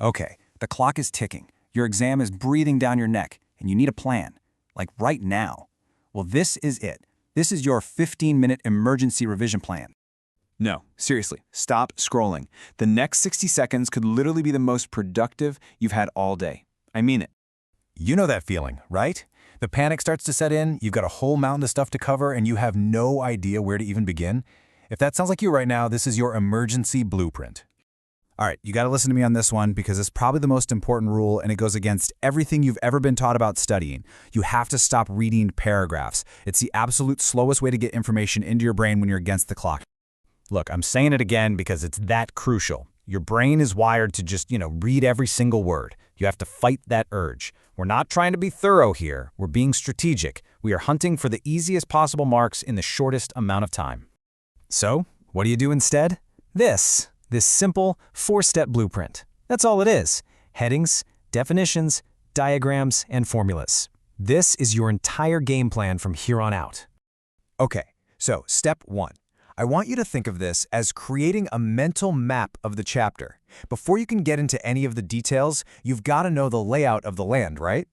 Okay, the clock is ticking. Your exam is breathing down your neck, and you need a plan. Like right now. Well, this is it. This is your 15-minute emergency revision plan. No, seriously, stop scrolling. The next 60 seconds could literally be the most productive you've had all day. I mean it. You know that feeling, right? The panic starts to set in, you've got a whole mountain of stuff to cover, and you have no idea where to even begin. If that sounds like you right now, this is your emergency blueprint. All right, you got to listen to me on this one because it's probably the most important rule and it goes against everything you've ever been taught about studying. You have to stop reading paragraphs. It's the absolute slowest way to get information into your brain when you're against the clock. Look, I'm saying it again because it's that crucial. Your brain is wired to just, read every single word. You have to fight that urge. We're not trying to be thorough here. We're being strategic. We are hunting for the easiest possible marks in the shortest amount of time. So, what do you do instead? This simple 4-step blueprint. That's all it is. Headings, definitions, diagrams, and formulas. This is your entire game plan from here on out. Okay, so step 1. I want you to think of this as creating a mental map of the chapter. Before you can get into any of the details, you've got to know the layout of the land, right?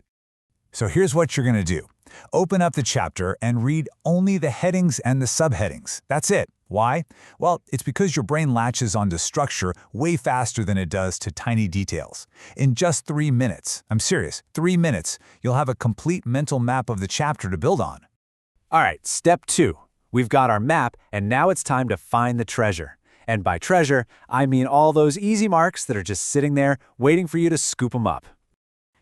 So here's what you're going to do. Open up the chapter and read only the headings and the subheadings. That's it. Why? Well, it's because your brain latches onto structure way faster than it does to tiny details. In just 3 minutes, I'm serious, 3 minutes, you'll have a complete mental map of the chapter to build on. All right, step 2. We've got our map, and now it's time to find the treasure. And by treasure, I mean all those easy marks that are just sitting there waiting for you to scoop them up.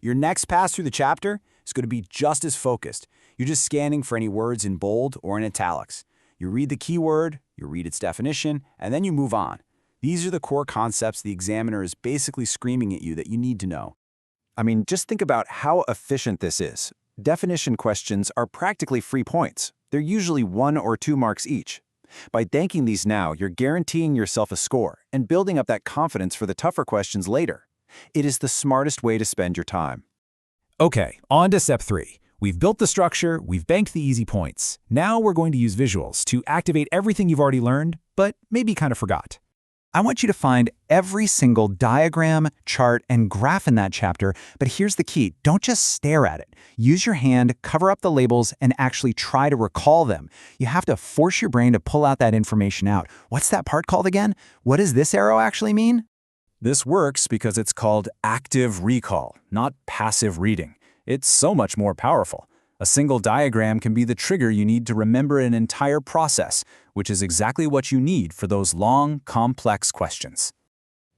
Your next pass through the chapter is going to be just as focused. You're just scanning for any words in bold or in italics. You read the keyword, you read its definition, and then you move on. These are the core concepts the examiner is basically screaming at you that you need to know. I mean, just think about how efficient this is. Definition questions are practically free points. They're usually 1 or 2 marks each. By banking these now, you're guaranteeing yourself a score and building up that confidence for the tougher questions later. It is the smartest way to spend your time. Okay, on to step 3. We've built the structure, we've banked the easy points. Now we're going to use visuals to activate everything you've already learned, but maybe kind of forgot. I want you to find every single diagram, chart, and graph in that chapter, but here's the key. Don't just stare at it. Use your hand, cover up the labels, and actually try to recall them. You have to force your brain to pull out that information out. What's that part called again? What does this arrow actually mean? This works because it's called active recall, not passive reading. It's so much more powerful. A single diagram can be the trigger you need to remember an entire process, which is exactly what you need for those long, complex questions.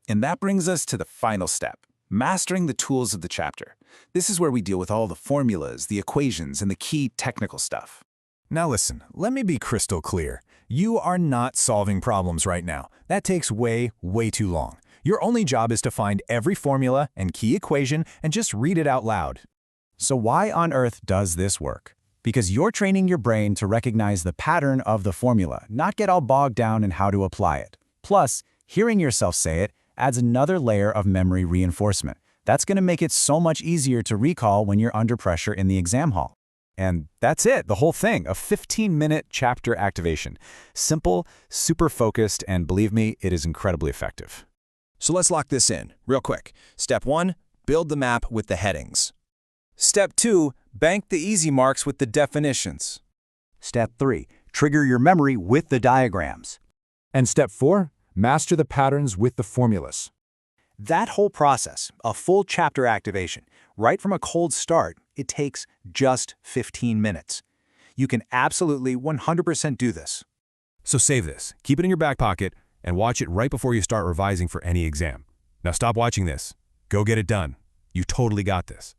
And that brings us to the final step, mastering the tools of the chapter. This is where we deal with all the formulas, the equations, and the key technical stuff. Now listen, let me be crystal clear. You are not solving problems right now. That takes way too long. Your only job is to find every formula and key equation and just read it out loud. So why on earth does this work? Because you're training your brain to recognize the pattern of the formula, not get all bogged down in how to apply it. Plus, hearing yourself say it adds another layer of memory reinforcement. That's going to make it so much easier to recall when you're under pressure in the exam hall. And that's it, the whole thing, a 15-minute chapter activation. Simple, super focused, and believe me, it is incredibly effective. So let's lock this in, real quick. Step 1, build the map with the headings. Step 2, bank the easy marks with the definitions. Step 3, trigger your memory with the diagrams. And step 4, master the patterns with the formulas. That whole process, a full chapter activation, right from a cold start, it takes just 15 minutes. You can absolutely 100% do this. So save this, keep it in your back pocket, and watch it right before you start revising for any exam. Now stop watching this. Go get it done. You totally got this.